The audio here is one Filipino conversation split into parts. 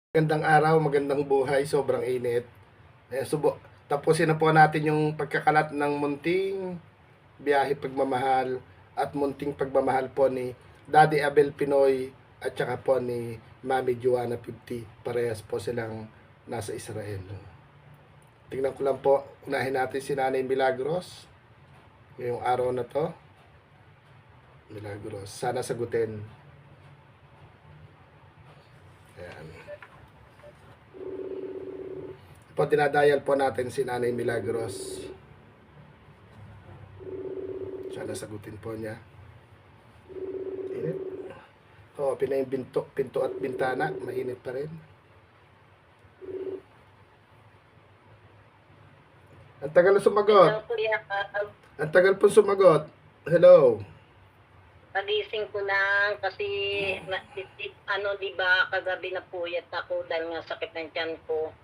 Magandang araw, magandang buhay, sobrang init. Tapusin na po natin yung pagkakalat ng munting biyahe pagmamahal at munting pagmamahal po ni Daddy Abel Pinoy at saka po ni Mami Joanna 50. Parehas po silang nasa Israel. Tingnan ko lang po, unahin natin si Nanay Milagros. Ngayong araw na to. Milagros, sana sagutin. Ayan. Po, dinadayal po natin si Nanay Milagros. Sana sagutin po niya. Init. Oo, yung pinto at bintana. Mainit pa rin. Ang tagal na sumagot. Hello, Kuya. Ang tagal po sumagot. Hello. Pagising ko lang kasi di ba kagabi na puyat ako dahil nga sakit ng tiyan ko.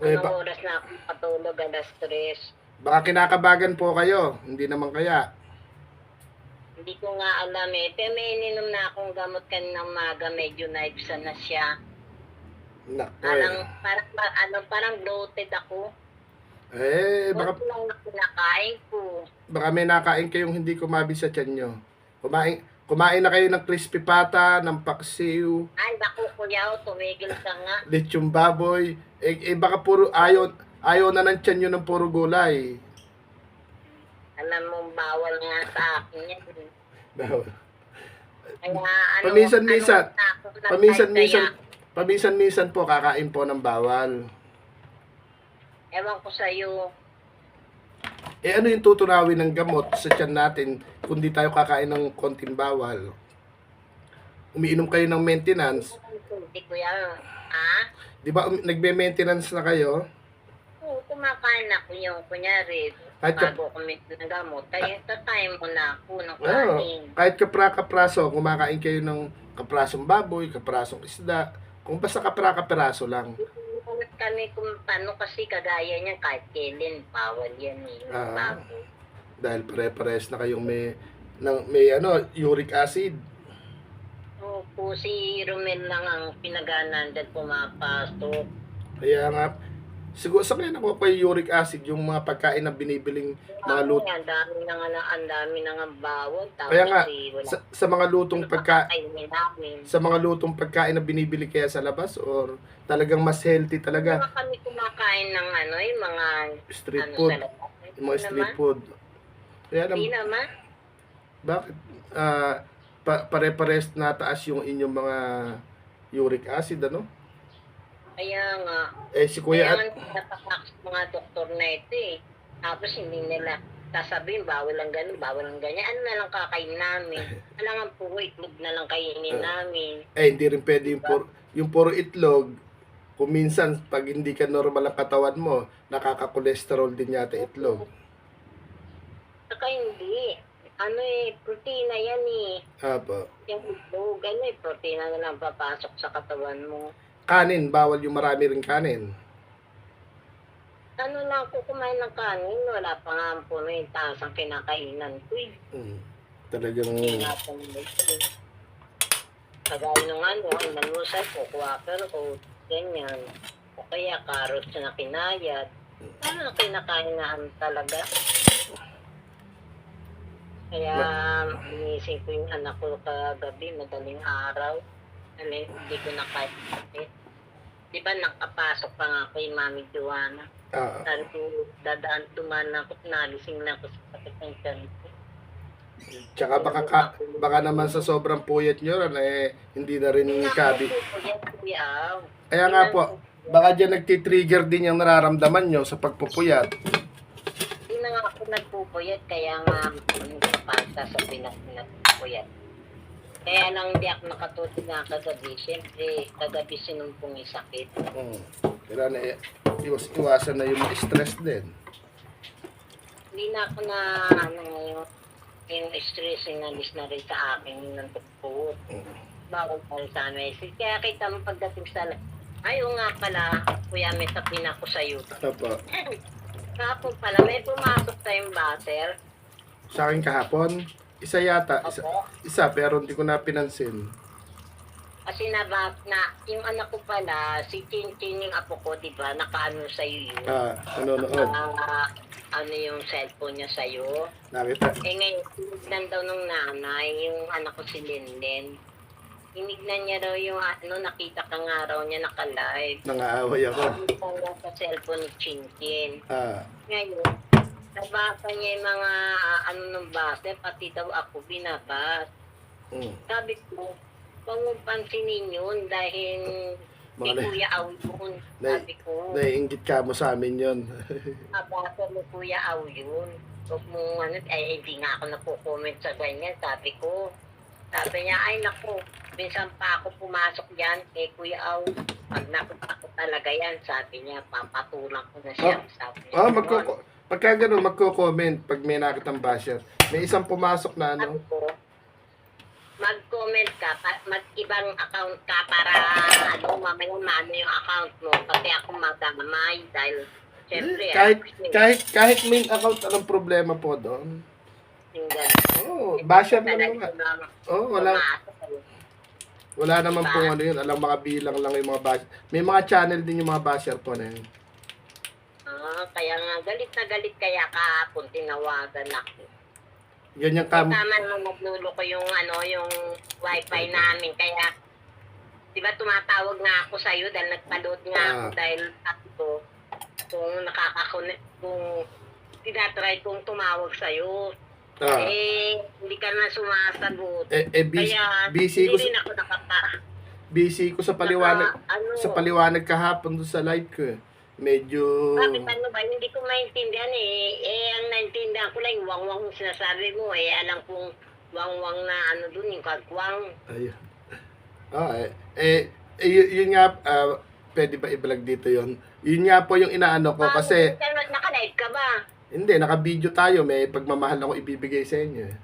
Anong oras na ako patulog, 3:00. Baka kinakabagan po kayo. Hindi naman kaya. Hindi ko nga alam eh. Pero may ininom na akong gamot kaninang maga, medyo naibsan na siya. Parang bloated ako. Baka lang na kinakain ko. Baka may nakain kayong hindi kumabi sa tiyan nyo. Kumain na kayo ng crispy pata, ng paksiw. Ay, bako kuya, tumigil ka nga. Lechong baboy. Baka puro ayaw na ng tiyan nyo ng puro gulay. Alam mo, bawal nga sa akin yan. Bawal. Kaya, Paminsan-minsan po kakain po ng bawal. Ewan ko sa'yo. Ano yung tutunawin ng gamot sa tiyan natin kung di tayo kakain ng konting bawal? Umiinom kayo ng maintenance. Hindi ko yan. Ha? Di ba nagbe-maintenance na kayo? Oo, kumakain ako yung kunyari. Bago kumit ng gamot. Kaya tatay mo na ako ng kain. Kahit kapra-kapraso, kumakain kayo ng kaprasong baboy, kaprasong isda. Kung basta kapra-kapraso lang. Kami kung paano kasi kagaya niya kahit kailan, bawal yan eh. Dahil pare-pares na kayong may uric acid. Opo, si Romel lang ang pinaganan dahil pumapasok. Kaya nga, siguro sa kanya nakuha yung uric acid, yung mga pagkain na binibiling mga luto. Ang dami na nga bawal. Kaya nga, sa mga lutong pagkain na binibili kaya sa labas or talagang mas healthy talaga. Kami kumakain ng yung mga street food. Yung mga street food. Kaya hindi naman. Bakit? Pare-pares na taas yung inyong mga uric acid, ano? Kaya nga. Si Kuya at mga doktor na ito eh. Tapos hindi nila sasabihin, bawal lang ganun, bawal lang ganyan. Ano na lang kakain namin? Alangan puro itlog na lang kainin namin. Hindi rin pwede yung puro itlog. Kung minsan, pag hindi ka normal ang katawan mo, nakaka-cholesterol din yata itlog. Saka hindi. Protina yan eh. Apo. Yung itlog, protina na lang papasok sa katawan mo. Kanin, bawal yung marami rin kanin. Lang ko kumain ng kanin, wala pa nga ang puno yung taas ang kinakainan ko eh. Talagang... Kagaya nung ang manusay ko, kuwaker ko, ganyan. O kaya carrots na kinayad. Ano kinakainahan talaga? Kaya inisip ko yung anak ko kagabi, madaling araw. Hindi ko na kahit kapit. Di ba nakapasok pa nga kay Mami Joanna? Dahil ko dumaan na ako, nagising na ako sa sakit ng tiyan ko. Tsaka baka naman sa sobrang puyat nyo, hindi na rin kabi. Kaya nga po, baka dyan nagtitrigger din yung nararamdaman nyo sa pagpupuyat. Hindi na nga ako nagpupuyat, kaya nga pasta sa pinagpupuyat. Kaya lang hindi ako nakatulog na kagabi. Siyempre, kagabi sinumpong yung sakit. Kaya iwasan na yung stress din. Hindi na ako na yung stress yung nalis na rin sa akin ng tagpo. Bawal pa rin sa amin. Kaya kita mo pagdating sa... Ayaw nga pala, kuya, may sabihin ako sa'yo. Ano po? Kahapon pala, may pumasok tayong butter. Sa akin kahapon? Isa yata. Isa, pero hindi ko na pinansin. Kasi yung anak ko pala, si Chin yung apo ko, di ba, nakaano sa'yo yun. Nanonood. Ano yung cellphone niya sa'yo. Nakita. Ngayon, tinignan daw ng nanay, yung anak ko si Linden. Tinignan niya daw yung nakita ka nga raw niya naka-live. Nangaaway ako. Nakita niya sa cellphone ni Chin. Ngayon, nabasa niya yung mga ng base, pati daw ako binabas. Sabi ko, huwag mong pansinin yun dahil si Kuya Aw yun. Sabi ko, naiinggit ka mo sa amin yun. nabasa mo Kuya Aw yun. Huwag mong hindi nga ako napo-comment sa ganyan. Sabi ko, sabi niya, ay naku, minsan pa ako pumasok dyan kay Kuya Aw. Pag nakita ko talaga yan, sabi niya, papatulang ko na siya. Sabi niya, pagka gano'n, magko-comment pag may nakitang basher. May isang pumasok na ano. Mag-comment ka, mag-ibang account ka para mamaya maano yung account mo. Kasi ako magdamay dahil siyempre kahit main account, anong problema po doon? Basher lang naman. Wala naman po ano yun. Alang mga bilang lang yung mga basher. May mga channel din yung mga basher po na yun. Kaya nga, galit na galit kaya kahapon tinawagan ako. Ganyan Tama nung maglulo ko yung yung wifi namin. Kaya, di ba tumatawag nga ako sa'yo dahil nagpa-load nga ako dahil ako kung nakaka-connect, kung tinatry kong tumawag sa'yo. Hindi ka na sumasagot. Kaya, busy ko hindi rin ako busy ko sa paliwanag, sa paliwanag kahapon doon sa live ko. Medyo... Bakit ano ba? Hindi ko maintindihan ang naintindihan ko lang yung wang-wang yung sinasabi mo Alam kong wang-wang na dun, yung kagwang. Ayun. Yun nga, pwede ba i-vlog dito yun? Yun nga po yung inaano ko kasi... Naka-live ka ba? Hindi, naka-video tayo. May pagmamahal ako ibibigay sa inyo.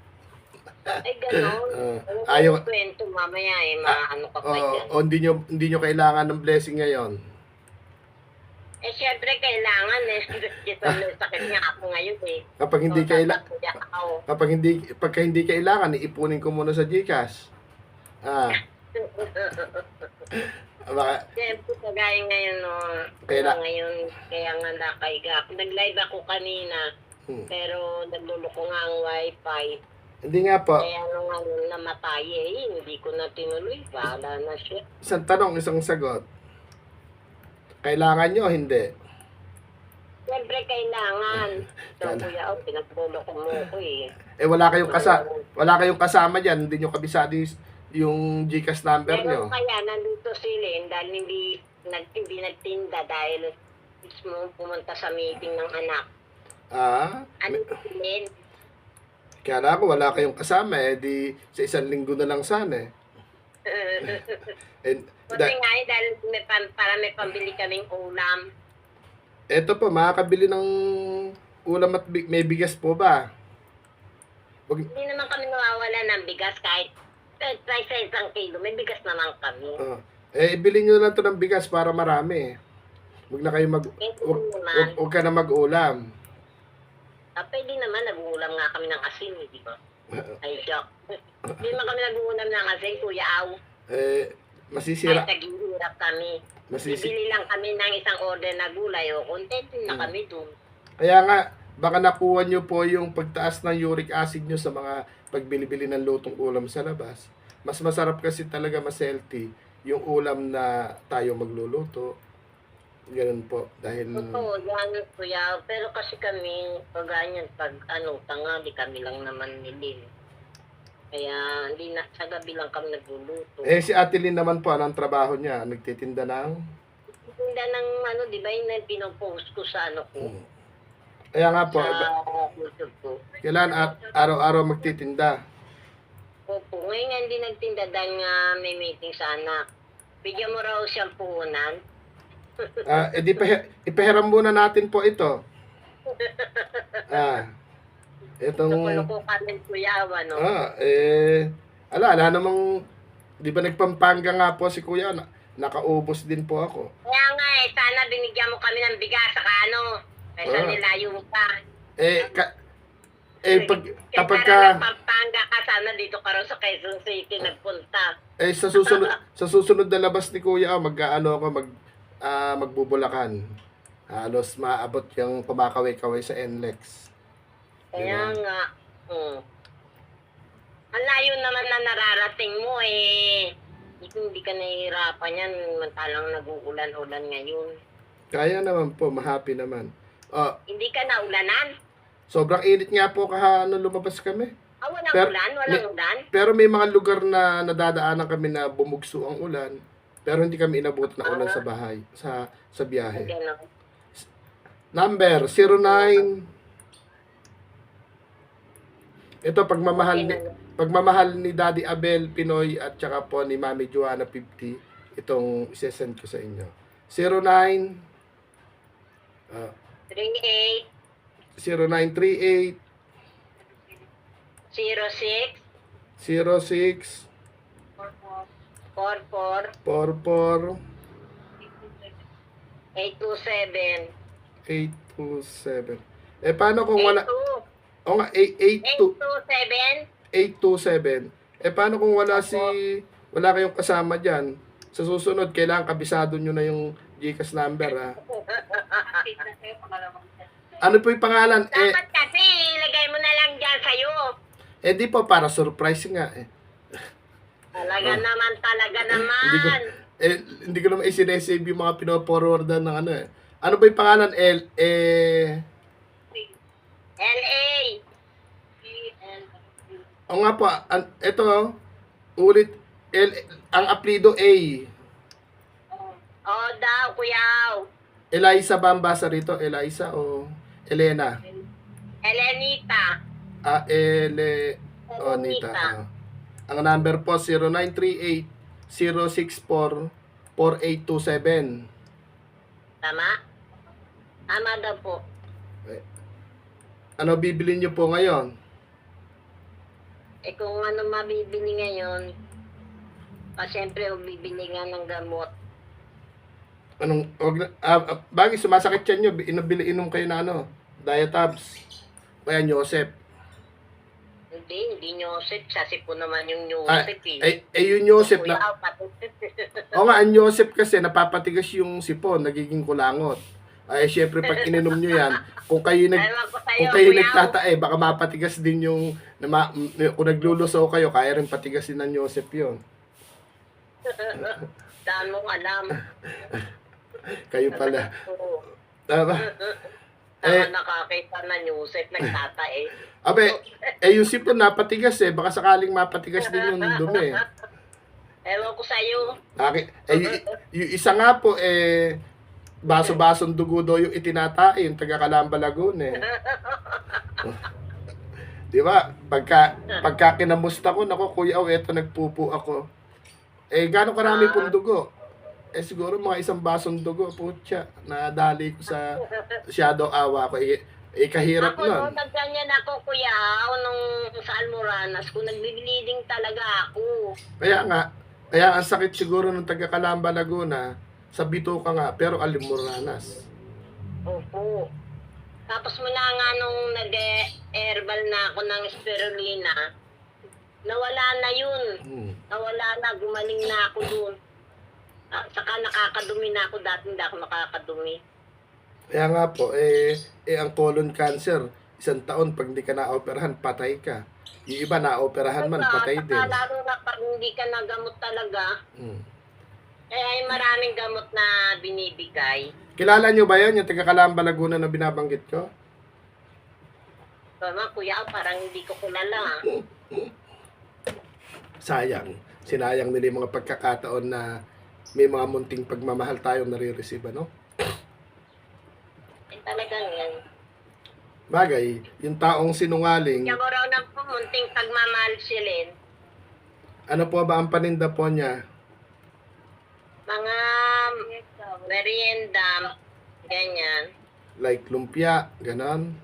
Ay, gano'n. Ayaw... Kwento mamaya maano ka pa dyan. Hindi nyo kailangan ng blessing ngayon. Siyempre kailangan sakit nga ako ngayon Kapag hindi kailangan, iipunin ko muna sa GCash. Siyempre kagaya ngayon kaya nga nakaiga ako. Nag-live ako kanina, pero nagluloko nga ang wifi. Hindi nga po. Kaya nung namatay hindi ko na tinuloy. Bahala na siya. Isang tanong, isang sagot. Kailangan nyo, hindi? Siyempre kailangan. So, Kuya, pinagluloko mo ko wala kayong kasama dyan. Hindi nyo kabisado yung GCash number nyo. Pero kaya nandito sila dahil hindi nagtinda dahil mismo pumunta sa meeting ng anak. Ano din? Kaya ako, wala kayong kasama di sa isang linggo na lang sana Buti nga dahil para may pambili kaming ulam. Eto po, makakabili ng ulam at may bigas po ba? Hindi naman kami nawawala ng bigas kahit sa isang kilo. May bigas naman kami. Ibili nyo lang to ng bigas para marami. Huwag na kayo huwag ka na mag-ulam. Pwede naman, nag-uulam nga kami ng asin, di ba? Ay, joke. Hindi naman kami nag-uulam ng asin, Kuya Aw. Masisira. Kahit naghihirap kami. Bibili lang kami ng isang order na gulay content na kami dun. Kaya nga, baka nakuha nyo po yung pagtaas ng uric acid nyo sa mga pagbili-bili ng lutong ulam sa labas. Mas masarap kasi talaga, mas healthy yung ulam na tayo magluluto. Ganun po. Dahil... Oo, yan, Kuya. Pero kasi kami, pag tangali kami lang naman nilin. Kaya hindi na sa gabi lang kami nagluluto. Si Ate Lynn naman po, anong trabaho niya? Nagtitinda ng? Nagtitinda ng di ba yung pinopost ko sa ko? Kaya nga po. Sa YouTube ko. Kailan araw-araw magtitinda? Opo. Ngayon nga hindi nagtinda dahil nga may meeting sa anak. Bigyan mo raw siyang puhunan. Ipahiram muna natin po ito. Itong... Nakuloko kami, Kuya Aw, ala namang, di ba nagpampanga nga po si Kuya, nakaubos din po ako. Kaya nga sana binigyan mo kami ng bigas, saka kaysa nilayo mo pa. Kapag Kaya ka, Pampanga ka, sana dito ka rin sa Quezon City nagpunta. sa susunod na labas ni Kuya, mag-ano ako, magbubulakan. Halos maabot yung kumakaway-kaway sa NLEX. Kaya Diba? nga, ang layo naman na nararating mo eh. Hindi ka nahihirapan yan, mantalang nag-uulan-ulan ngayon. Kaya naman po, mahappy naman. Hindi ka naulanan? Sobrang init nga po nung lumabas kami. Walang Pero, ulan? Walang ulan? Pero may mga lugar na nadadaanan kami na bumugso ang ulan. Pero hindi kami inabot na ulan sa bahay, sa biyahe. Ganun. Number 09. Ito pagmamahal ni Daddy Abel Pinoy at saka po ni Mami Joanna 50. Itong isesend ko sa inyo. 09 38 0938 06 06 44 44 827 827. Paano kung wala? 82 O nga, 827 827. Paano kung wala kayong kasama dyan? Sa susunod, kailangan kabisado nyo na yung GCash number, ha? Ano po yung pangalan? Dapat kasi ilagay mo na lang dyan sa'yo. Di po, para surprise nga, Talaga naman. Hindi ko, hindi ko naman isinesave yung mga pinoforwardan ng ano, Ano ba yung pangalan? LA. O nga po, ito, ulit, ang apelido A. Daw, kuyaw. Eliza ba ang basa rito? Eliza o Elena? Elenita. Nita. Ang number po, 0938-064-4827. Tama? Tama daw po. Ano bibili nyo po ngayon? Kung ano mabibili ngayon, siyempre, bibili nga ng gamot. Bagay, sumasakit yan nyo, inom kayo na Diatabs. Kaya Joseph. Hindi Joseph. Sasi po naman yung Joseph Yung Joseph Kuya, na... patutit. ang Joseph kasi napapatigas yung sipon, nagiging kulangot. Syempre pag ininom nyo yan, kung kayo nagtatae, baka mapatigas din yung kung naglulusaw kayo, kaya rin patigasin ng Joseph yun. Daan mong alam. Kayo pala. Nakakita na Joseph, nagtatae. Yung sipon napatigas baka sakaling mapatigas din yung dumi. Ewan ko sa'yo. Yung isa nga po, baso-basong dugo daw yung itinatae, yung taga Calamba, Laguna. Di ba? Pagka kinamusta ko, nako kuya, eto nagpupo ako. Gano'ng karami pong dugo? Siguro mga isang basong dugo, putya, nadali ko sa shadow awa ko. Kahirap Ako, nun. ganyan ako, kuya, nung sa Almoranas, kung nagbi-bleeding talaga ako. Kaya ang sakit siguro ng taga Calamba, Laguna, sa bituka nga, pero Almoranas. Opo. Tapos mula nga nung nag-herbal na ako ng spirulina, nawala na yun. Nawala na, gumaling na ako dun. Saka nakakadumi na ako, dati hindi ako nakakadumi. Kaya nga po, ang colon cancer, 1 taon, pag hindi ka na-operahan, patay ka. Yung iba na-operahan man, patay din. Lalo na pag hindi ka nagamot talaga, ay maraming gamot na binibigay. Kilala nyo ba yan, yung taga Calamba, Laguna na binabanggit ko? Tama, kuya, parang hindi ko kilala. Sayang. Sinayang nila yung mga pagkakataon na may mga munting pagmamahal tayong nare-receive, ano? Talagang yan. Bagay, yung taong sinungaling, Kaya mo raw ng pumunting pagmamahal silin. ano po ba ang paninda po niya? Mga merienda, ganyan. Like lumpia, ganon.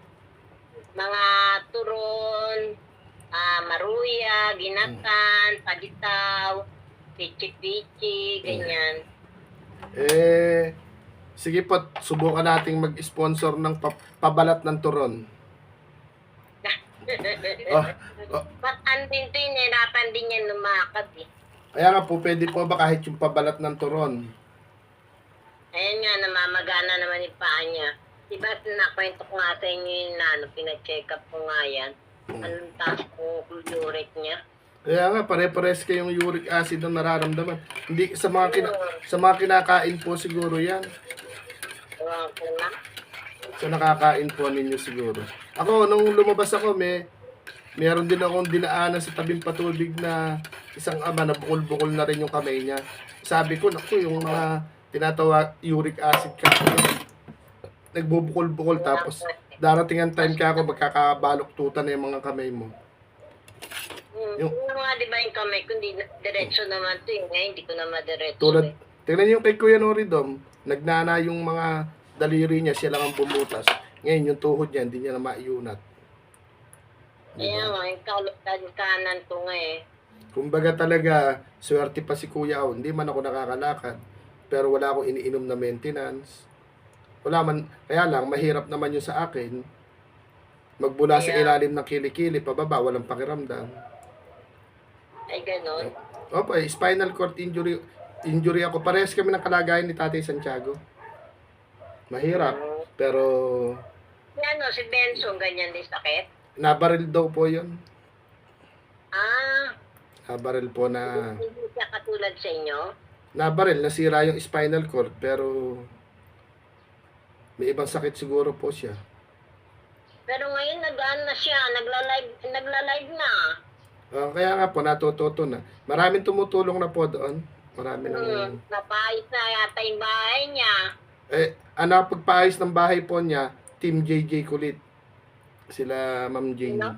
Mga turon, maruya, ginatan, palitaw, pichi-pichi, ganyan. Sige po, subukan nating mag-sponsor ng pabalat ng turon. Oh, oh. Ba't andin to, nahirapan din yan lumakad eh. Kaya nga po, pwede po ba kahit yung pabalat ng turon? Ayan nga, namamagana naman yung paa niya. Diba, nakwento ko nga sa inyo yung pina-check up ko nga yan. Anong taas ko uric niya. Kaya nga, pare-pares kayong uric acid ang nararamdaman. Hindi, sa mga kinakain po siguro yan. Ewan ko na. Sa nakakain po ninyo siguro. Ako, nung lumabas ako, meron din akong dinaanan sa tabing patubig na isang ama na bukol-bukol na rin yung kamay niya. Sabi ko, naku, yung mga tinatawag uric acid ka. Nagbubukol-bukol tapos darating ang time ka ako magkakabalok-tutan na yung mga kamay mo. Yung mga di ba yung kamay ko, hindi diretso naman to yung ngayon, hindi ko na madiretso. Tulad, tingnan yung kay Kuya Noridom, nagnana yung mga daliri niya, siya lang ang bumutas. Ngayon, yung tuhod niya, hindi niya na maiunat. Kaya nga, yung kanan ko nga eh. Kumbaga talaga, swerte pa si Kuya ako. Hindi man ako nakakalakad, pero wala akong iniinom na maintenance. Wala man, kaya lang, mahirap naman yun sa akin. Magbula sa ilalim ng kilikili, pababa, walang pakiramdam. Ay, ganon. Opo, spinal cord injury ako. Parehas kami ng kalagayan ni Tatay Santiago. Mahirap, pero Si Benson, ganyan din sakit? nabaril daw po yun. Ah, Nabaril po na, hindi siya katulad sa inyo? nabaril, nasira yung spinal cord, pero may ibang sakit siguro po siya. Pero ngayon, na siya, nagla-live na. Kaya nga po, natututo na. Maraming tumutulong na po doon. Marami nang... Napayos na yata yung bahay niya. Pagpaayos ng bahay po niya, Team JJ Kulit. Sila Ma'am Jane. Ano?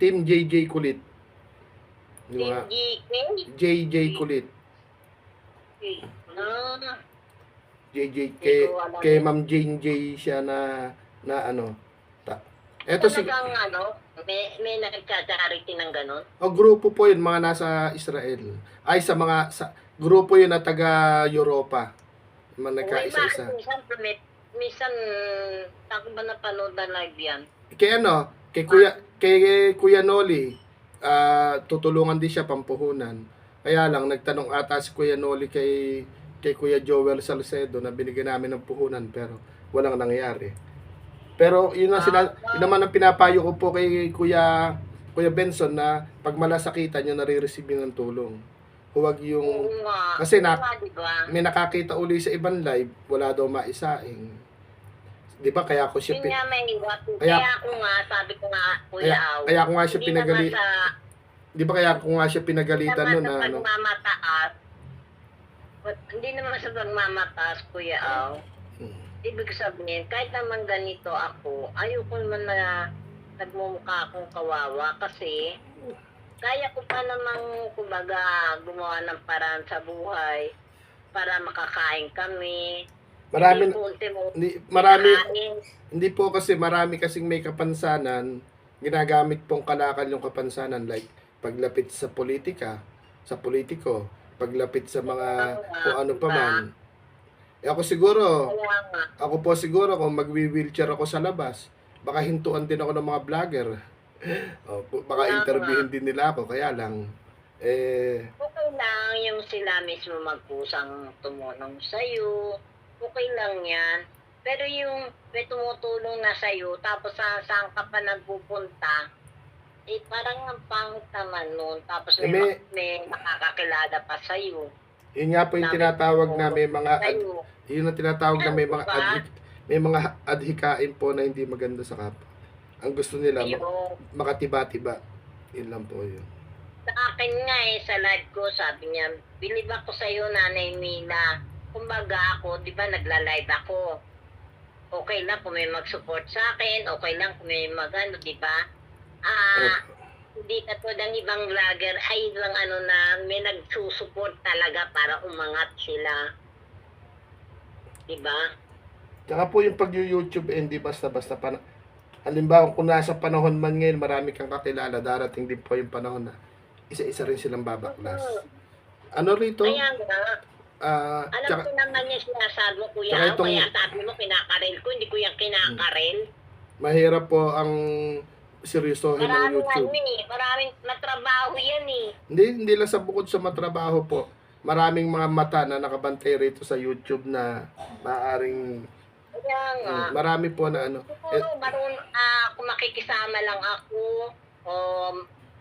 Team JJ Kulit. Yung mga GK? JJ Kulit. Ah, JJ kay Ma'am Jane J siya na ano. Eto si talagang may nagcha-charity ng ganon? grupo po yun, mga nasa Israel. Ay, sa grupo yun na taga Europa. Mga nagkaisa-isa. Minsan, ako ba napanood na live yan? Kay Kuya Noli, tutulungan din siya pampuhunan. Kaya lang, nagtanong ata si Kuya Noli kay Kuya Joel Salcedo na binigyan namin ng puhunan pero walang nangyari. Pero yun naman ang pinapayo ko po kay Kuya Benson na pag malasakitan nyo, nare-receive ng tulong. Huwag yung... Kasi diba? may nakakita uli sa ibang live, wala daw maisaing. Di ba? Kaya ako siya... Yun nga may iwat. Kaya ako nga, sabi ko nga, Kuya Aw. Kaya ako nga siya pinagalitan. Di ba kaya ako nga siya pinagalitan nun na ano? Hindi naman sa pagmamataas, Kuya Aw. Ibig sabihin, kahit naman ganito ako, ayoko naman na nagmumukha akong kawawa kasi kaya ko pa namang kumbaga gumawa ng paraan sa buhay para makakain kami. Hindi po kasi marami kasing may kapansanan, ginagamit pong kalakal yung kapansanan like paglapit sa politika, sa politiko, paglapit sa mga kung ano pa man. Ako po siguro kung magwi-wheelchair ako sa labas, baka hintuan din ako ng mga vlogger. Baka interviewin din nila ako, kaya lang okay lang yung sila mismo magkusang tumulong sa'yo, okay lang yan. Pero yung may tumutulong na sa'yo, tapos saan ka pa nagpupunta, parang ang pangit naman nun, tapos may nakakakilala pa sa'yo. Yun nga po yung tinatawag na may mga yun ang tinatawag na may mga adhikain po na hindi maganda sa kapwa. Ang gusto nila makatiba-tiba. Yun lang po yun. Sa akin nga sa live ko, sabi niya, bilib ako sa iyo, Nanay Mina. Kumbaga ako, di ba nagla-live ako. Okay lang kung may mag-support sa akin, okay lang kung may magano, di ba? Hindi katulad ng ibang vlogger ay lang na may nagsusupport talaga para umangat sila. Diba? Tsaka po yung pag-YouTube hindi basta-basta halimbawa kung nasa panahon man ngayon marami kang kakilala, darating din po yung panahon na isa-isa rin silang babaklas. Ano rito? Kaya nga. Alam ko naman yung sinasabi mo, Kuya. Kaya sabi mo, kinakarel ko, hindi ko yung kinakarel. Mahirap po ang seryosohin ng Maraming YouTube. maraming natrabaho yan eh. Hindi lang sa bukod sa matrabaho po. Maraming mga mata na nakabantay rito sa YouTube na maaaring Kaya nga. marami po na ano. Siguro kung makikisama lang ako, o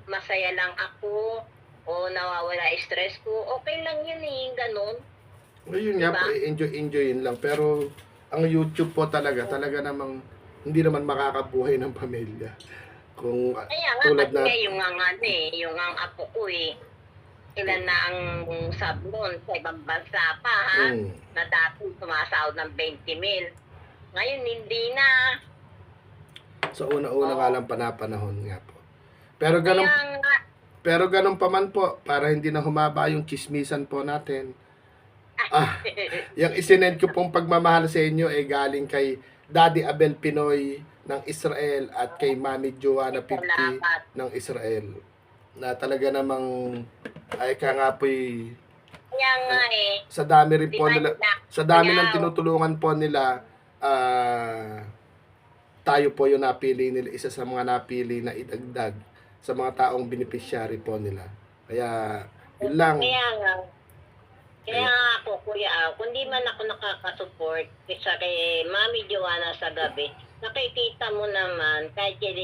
masaya lang ako, o nawawala stress ko, okay lang yun eh, ganun. Yun nga po, enjoy lang. Pero ang YouTube po talaga namang hindi naman makakabuhay ng pamilya. Kung Kaya nga, tulad na kasi yung yung ang apo ko eh, ilan na ang sablon sa ibang bansa pa ha, na dati sumasahod ng 20 mil. Ngayon hindi na. sa una-una nga lang panahon nga po. Pero ganun pa man po, para hindi na humaba yung chismisan po natin. Yung isinend ko pong pagmamahal sa inyo ay galing kay Daddy Abel Pinoy ng Israel at kay Mami Joanna 50 ng Israel. Na talaga namang ay ka nga po'y Kaya nga sa dami rin po nila, sa dami ng tinutulungan po nila, tayo po yung napili nila, isa sa mga napili na idagdag sa mga taong beneficiary po nila. Kaya yun lang. Kaya nga ako, Kuya, kung di man ako nakakasupport isa kay Mami Joanna sa gabi, nakikita mo naman, kahit kay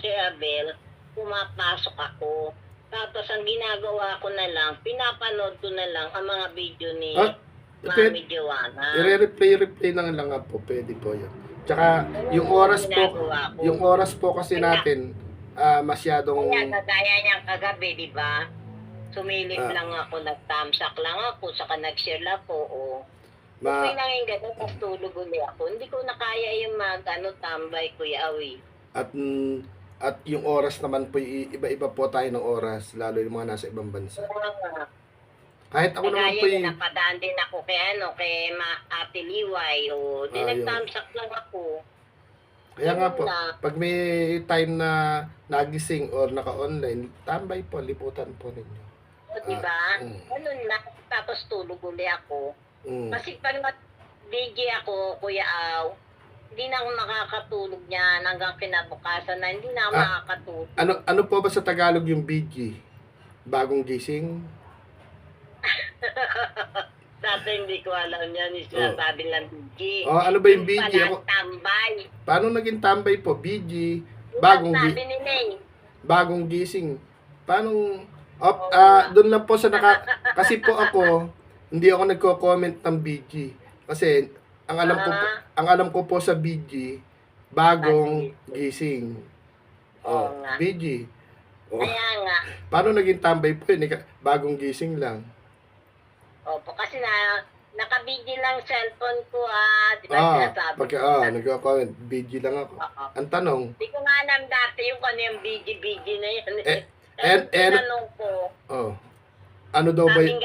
Sir Abel, pumapasok ako. Tapos ang ginagawa ko na lang, pinapanood ko na lang ang mga video ni Mami Joanna. I-replay na lang nga po, pwede po yun. Tsaka yung oras po kasi natin, masyadong... Kaya kagaya niyang kagabi, di ba? Sumilip lang ako, nag-thumbsuck lang ako, saka nag-share lang po. Okay lang yung gano'n, tapos tulog ulit ako. Hindi ko na kaya yung tambay, Kuya Awi. At yung oras naman po, iba-iba po tayo ng oras, lalo yung mga nasa ibang bansa. Kahit ako naman po napadaan din ako kay Ate Liway, di nag-thumbsuck lang ako. Kaya nga po, pag may time na nagising or naka-online, tambay po, liputan po ninyo. Diba? Ganun na, tapos tulog uli ako. Kasi pag nag-BG ako, Kuya Aw, hindi na ako makakatulog niyan hanggang kinabukasan na hindi na ako makakatulog. Ano po ba sa Tagalog yung BG? Bagong gising? Dati hindi ko alam yan, yung sinasabi lang BG. Ano ba yung BG? Tambay. Paano naging tambay po? BG, bagong gising. Paano? Doon lang po sa kasi po ako, hindi ako nagko-comment ng BG. Kasi ang alam ko po sa BG, bagong gising. BG. Kaya nga. Paano naging tambay po yun? Bagong gising lang. Opo, kasi naka-BG lang cellphone ko di ba sinasabi? Nagko-comment, BG lang ako. Ang tanong, hindi ko nga alam dati yung yung BG na yan. Tanong ko. Ano daw ba yun?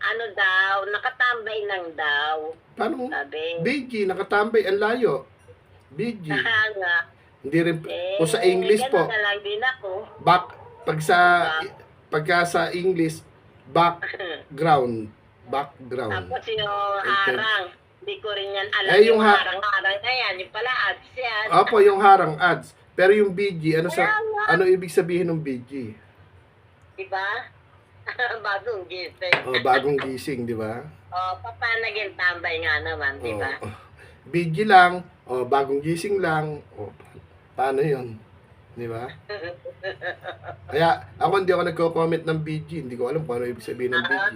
Ano daw, nakatambay lang daw. Paano? Sabi. BG, nakatambay, ang layo. BG. Nga. Hindi rin, o sa English po. Na lang din ako. Pagka sa English, background. Tapos yung harang, hindi ko rin yan alam yung harang-harang na yan. Yung pala ads yan. Opo, yung harang ads. Pero yung BG, ano ibig sabihin ng BG? Diba? Bagong gising. Bagong gising, di ba? Paano naging tambay nga naman, di ba? BG lang, bagong gising lang. Paano yun? Di ba? Kaya ako hindi ako nagko-comment ng BG. Hindi ko alam kung ano ibig sabihin ng BG.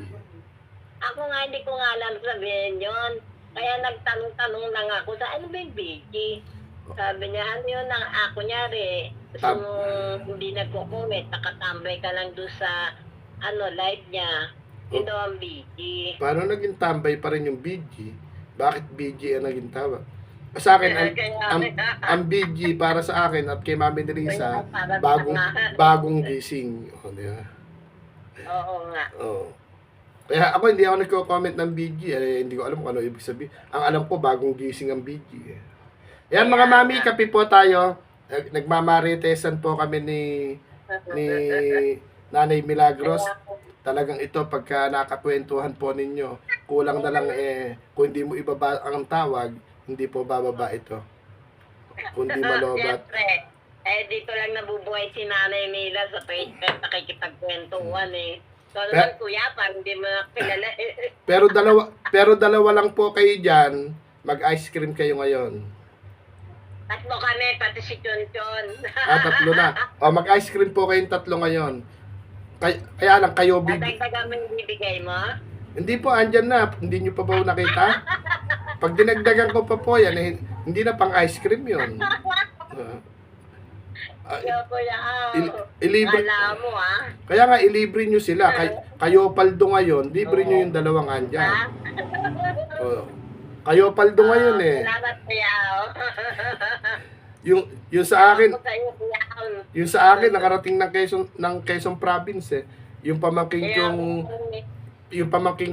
Ako nga hindi ko nga alam sabihin yun. Kaya nagtanong-tanong lang ako sa ano ba yung BG? Sabi niya, ano yun ako nyari. Gusto mo hindi nagko-comment, nakatambay ka lang doon sa live niya. Ito ang BG. Paano naging tambay pa rin yung BG? Bakit BG ang naging tawag? Sa akin, ang BG para sa akin at kay Mami Teresa, bagong gising. Di ba? Oo nga. Kaya ako hindi ako nagko-comment ng BG. Hindi ko alam kung ano ibig sabihin. Ang alam ko, bagong gising ang BG. Yan mga Mami, kape po tayo. Nagmamaritesan po kami ni Nanay Milagros. Talagang ito, pagka nakakwentuhan po ninyo, kulang na lang kung hindi mo ibaba ang tawag, hindi po bababa ito. Kung di malobat. Dito lang nabubuhay si Nanay Mila sa Facebook, nakikipagkwentuhan eh. So, Pe- naman kuya, parang hindi mo nakilala eh. pero dalawa lang po kayo diyan. Mag-ice cream kayo ngayon. Tatlo kami, pati si Chonchon. Tatlo na. O, mag-ice cream po kayong tatlo ngayon. Kaya lang kayo Dadagdagan mo yung bibigay mo? Hindi po, andyan na. Hindi nyo pa ba nakita? Pag dinagdagan ko pa po yan, hindi na pang ice cream yun. Yo, kuya, Ilibre, wala mo kaya nga, ilibre nyo sila. Kayo paldo ngayon, libre nyo yung dalawang andyan. Oh. Kayo paldo ngayon eh. Salamat kuya. Yung sa akin, Salamat sa'yo, kuya. yung sa akin, nakarating ng Quezon Province eh. Yung pamangking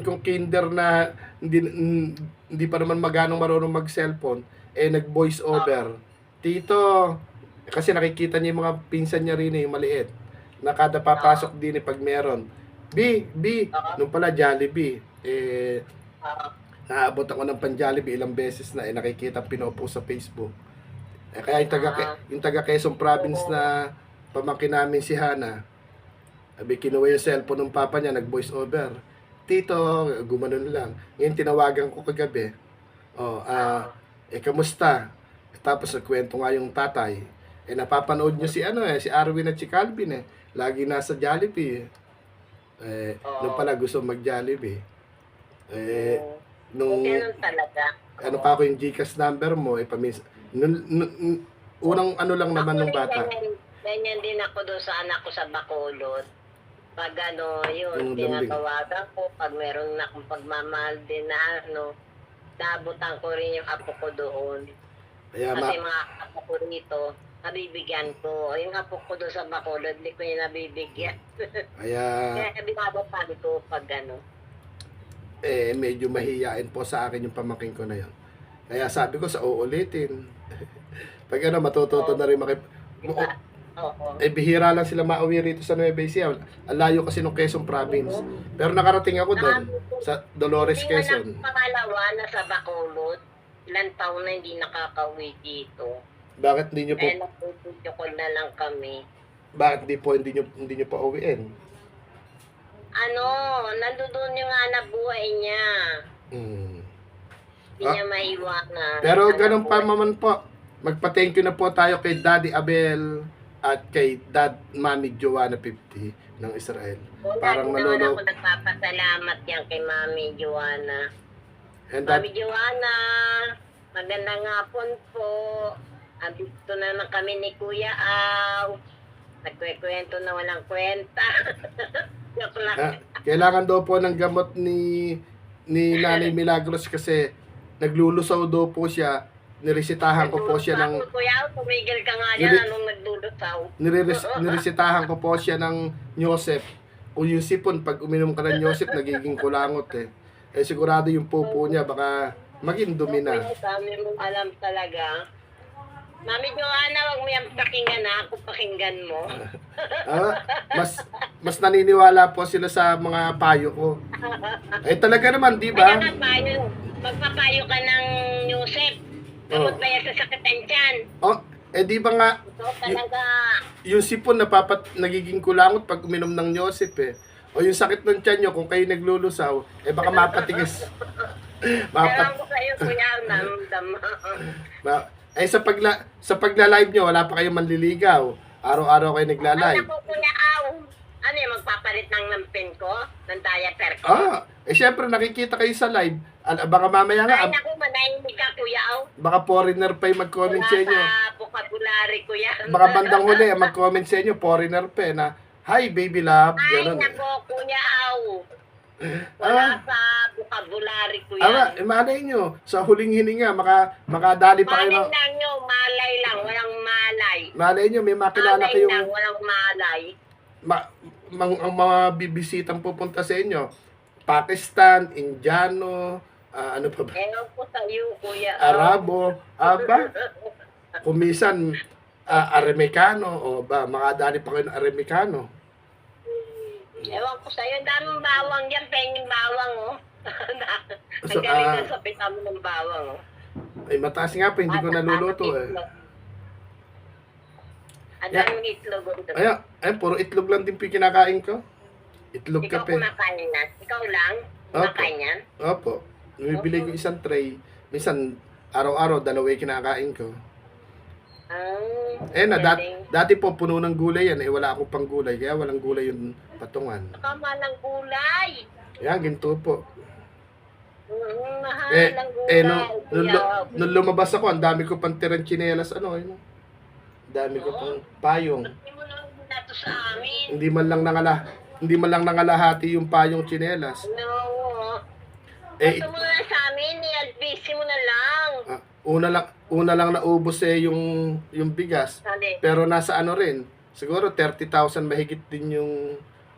kong kinder na hindi pa naman maganong marunong mag-cellphone, nag-voice over. Tito, kasi nakikita niya yung mga pinsan niya rin yung maliit. Na kada papasok din pag meron. B, nung pala Jollibee. Naabot ako ng pan-Jollibee ilang beses na nakikita pinopost sa Facebook. Kaya yung taga Quezon Province na pamangkin namin si Hana, kinuha yung cellphone ng papa niya, nag-voice over. Tito, gumanon lang. Ngayon tinawagan ko kagabi. Kamusta? Tapos nagkwento nga yung tatay. Napapanood niyo si si Arwin at si Calvin lagi nasa Jollibee. Nung pala gusto mag-Jollibee. Nung ganun talaga. ano pa ako yung GCash number mo, unang lang naman nung bata. Ganyan din ako doon sa anak ko sa Bacolod. Pag Yung yun, tinatawagan ko, pag meron na akong pagmamahal din na naabutan ko rin yung apo ko doon. Kasi mga apo ko rito, nabibigyan ko. Yung apo ko doon sa Bacolod, hindi ko yung nabibigyan. Kaya binabatan ko pag medyo mahihain po sa akin yung pamangkin ko na yun. Kaya sabi ko sa uulitin. Pag matututo na rin bihira lang sila mauwi rito sa Nueva Ecija. Ang layo kasi ng Quezon Province. Pero nakarating ako doon sa Dolores, Quezon. Yung pangalawa na sa Bacolod, ilang taon na hindi nakakauwi dito. Bakit hindi nyo po? Nagtutulyo ko na lang kami. Bakit hindi nyo pa uwiin? Nandoon yung anak buhay niya. Hindi niya maiwanan. Pero ganun pa naman po. Magpa-thank you na po tayo kay Daddy Abel at kay Mami Joanna 50 ng Israel. Parang naman ako nagpapasalamat yan kay Mami Joanna. Mami Joanna, magandang hapon po. Dito naman kami ni Kuya Aw. Nagkwekwento na walang kwenta. Kailangan daw po ng gamot ni Nanay Milagros kasi naglulusaw daw po siya. Niresitahan ko po siya ng... Kuya, tumigil ka nga dyan, anong naglulusaw? Niresitahan ko po siya ng Nyosep. O yung sipon, pag uminom ka ng Nyosep, nagiging kulangot sigurado yung pupo niya, baka maging dumi na. Kami mo alam talaga. Mami Joanna, wag mo yung pakinggan ako pakinggan mo. Mas naniniwala po sila sa mga payo ko. Talaga naman, di ba? Kaya payo, magpapayo ka ng Yusef. Gamot ba yan sa sakitan dyan? Di ba nga, Talaga. yung sipon nagiging kulangot pag uminom ng Yosef O yung sakit ng tiyan nyo, kung kayo naglulusaw, baka mapatigas. Ewan ko sa'yo, kuya, namdama. Sa pagla-live nyo, wala pa kayong manliligaw. Araw-araw kayo nagla-live. Ano ko, kuya, magpapalit ng lampin ko? Ng diaper ko? Syempre, nakikita kayo sa live. Baka mamaya nga, Ay, naku, manahimik ka, kuya, baka foreigner pa yung mag-comment sa inyo. Wala sa vocabulary ko yan. Baka bandang huli, mag-comment sa inyo, foreigner pa na, hi, baby love. Ay, Ganun. naku, kuya, wala sa vocabulary ko yan. Malay nyo, sa huling hininga, makadali pa kayo. Malay lang nyo, malay lang, walang malay. Malay nyo, may makilala Malay kayong... lang, walang malay. Ang mga bibisitang pupunta sa inyo, Pakistan, Indiano, ano pa ba? Ewan ko sa iyo, kuya. Arabo, kumisan, Aremecano, makadali pa kayo ng Aremecano. Ewan ko sa'yo, daming bawang yan, penging bawang, Ang So, galing na sa pita mo ng bawang, Mataas nga pa, hindi ko naluluto Ang Yeah. daming itlog. Ayan, puro itlog lang din po yung kinakain ko. Itlog Ikaw kape. kumakain na. Ikaw lang kumakain yan. Opo. Bumibili ko isang tray. Minsan, araw-araw, dalawa yung kinakain ko. Galing. Dati po, puno ng gulay yan. Wala akong pang gulay. Kaya walang gulay yung patungan. Tama ng gulay. Yan, ginto po. Mahal Eh, ng gulay. nung lumabas ako, ang dami ko pang tirang tsinelas. Ang dami ko pang payong. Hindi mo lang binato sa amin. Hindi man lang nangalahati yung payong tsinelas. No. Eh, Gusto mo na sa amin, i-advise mo na lang. una lang naubos yung bigas. Sali. Pero nasa ano rin, siguro 30,000 mahigit din yung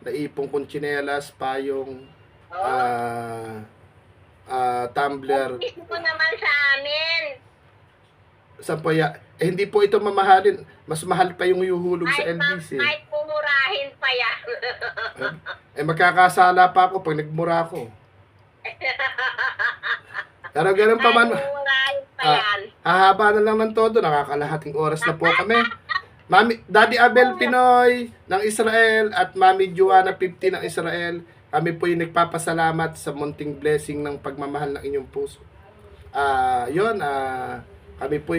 naipong kong tsinelas, payong, tumbler. Advise mo naman sa amin. Hindi po ito mamahalin. Mas mahal pa yung yuhulog sa LBC. Kahit pumurahin pa yan. Magkakasala pa ako pag nagmura ako. Pero ganun pa man, Kahit pumurahin pa yan. hahaba na lang ng todo, nakakalahating oras na po kami. Daddy Abel Pinoy ng Israel at Mami Joanna 50 ng Israel, kami po yung nagpapasalamat sa munting blessing ng pagmamahal ng inyong puso. Kami po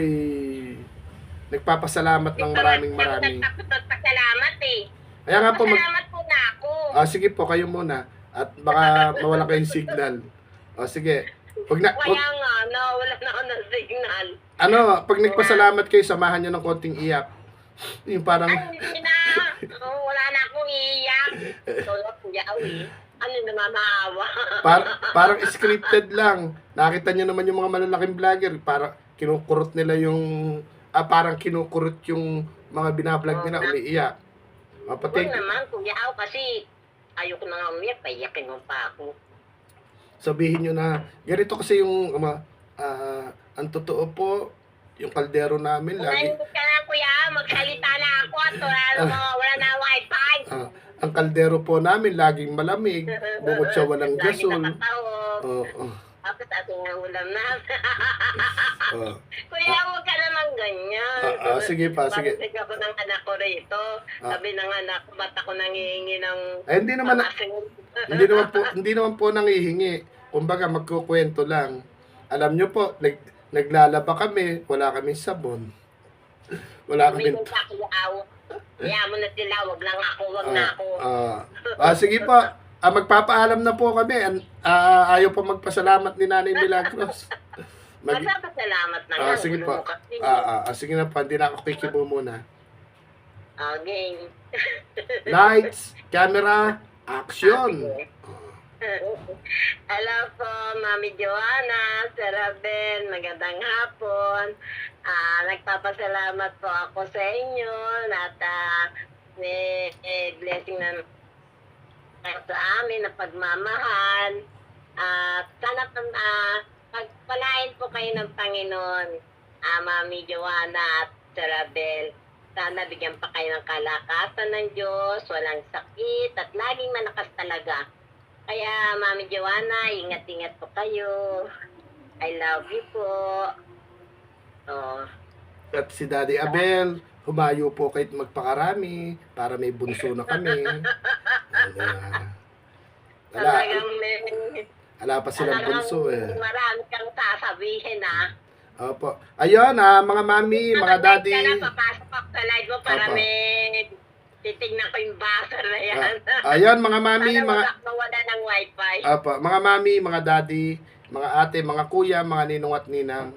nagpapasalamat ng maraming. Nagpapasalamat eh. Kaya nga po, Pasalamat po na ako. sige po, kayo muna. At baka mawala kayong signal. Sige. Wala nga, wala na ako ng signal. Pag nagpasalamat kayo, samahan nyo ng konting iyak. Yung parang, Hindi na. Wala na akong iiyak. Tulog kuya eh. Ano na mamaawa. parang scripted lang. Nakita nyo naman yung mga malalaking vlogger. Parang kinukurot nila parang kinukurot yung mga binablog nila, umiiyak. Huwag naman kuya kasi ayoko na nga umiyak, paiyakin mo pa ako. Sabihin nyo na, ganito kasi yung, ang totoo po, yung kaldero namin lagi. Hindi ka na kuya, magsalita na ako at wala na wifi. Ang kaldero po namin laging malamig, bukod sa walang Lagi gasol. nakatawag. Tapos ating ang ulam na. Kuya, huwag ka naman ganyan. Sige pa, sige. Bakit ako ng anak ko rito? Sabi ng anak ko, ba't ako nangihingi ng... Hindi naman po nangihingi. Kumbaga, magkukwento lang. Alam nyo po, naglalaba kami, wala kaming sabon. Wala kaming... Kaya mo na sila, wag lang ako, wag na ako. Sige po, magpapaalam na po kami. Ayaw pa magpasalamat ni Nanay Milagros. Masalamat na nga. Sige po. Sige na po, hindi na ako kikibo muna. Okay. Lights, camera, action! Hello po, Mami Joanna, Sir Abel, magandang hapon. Nagpapasalamat po ako sa inyo at blessing na sa amin na pagmamahal. Sana pagpalain po kayo ng Panginoon, Mami Joanna at Sir Abel. Sana bigyan pa kayo ng kalakasan ng Diyos, walang sakit at laging malakas talaga. Kaya, Mami Joanna, ingat-ingat po kayo. I love you po. At si Daddy Abel, humayo po kahit magpakarami para may bunso na kami. Wala pa silang bunso eh. Marami kang sasabihin Opo. Ayun mga mami, mga daddy. Papasok ako sa live mo para may titignan ko yung buzzer na yan. Ayun mga mami, Wala ng wifi. Opo, mga mami, mga daddy, mga ate, mga kuya, mga ninong at ninang.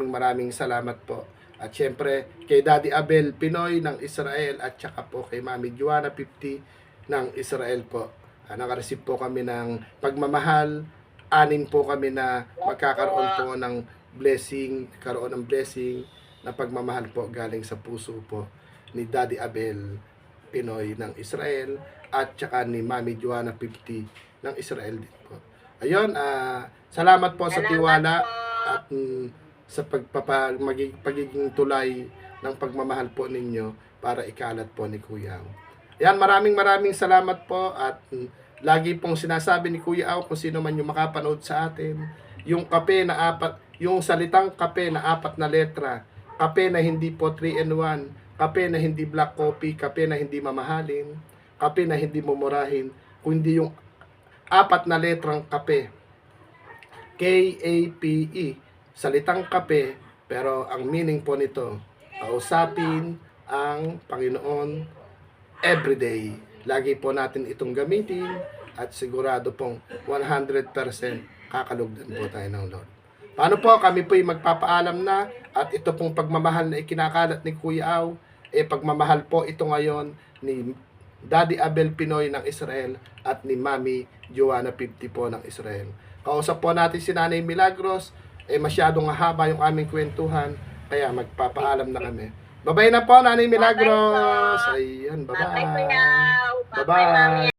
Maraming salamat po. At syempre, kay Daddy Abel Pinoy ng Israel at saka po kay Mami Joanna 50 ng Israel po. Nakareceive po kami ng pagmamahal. 6 po kami na magkakaroon po ng blessing, na pagmamahal po galing sa puso po ni Daddy Abel Pinoy ng Israel at saka ni Mami Joanna 50 ng Israel din po. Ayun, salamat po sa tiwala at sa pagiging tulay ng pagmamahal po ninyo para ikalat po ni Kuya. Yan, maraming salamat po at lagi pong sinasabi ni Kuya Au kung sino man yung makapanood sa atin, yung kape na yung salitang kape na 4 na letra, kape na hindi po 3-in-1, kape na hindi black coffee, kape na hindi mamahalin, kape na hindi mumurahin, kundi yung 4 na letrang kape. K-A-P-E. Salitang kape, pero ang meaning po nito, kausapin ang Panginoon everyday. Lagi po natin itong gamitin at sigurado pong 100% kakalugdan po tayo ng Lord. Paano po? Kami po'y magpapaalam na at ito pong pagmamahal na ikinakalat ni Kuya Aw, pagmamahal po ito ngayon ni Daddy Abel Pinoy ng Israel at ni Mami Joanna 50 po ng Israel. Kausap po natin si Nanay Milagros, masyadong haba yung aming kwentuhan, kaya magpapaalam na kami. Bye-bye na po, Nanay Milagros. Ayan, bye-bye. Bye-bye. Bye-bye.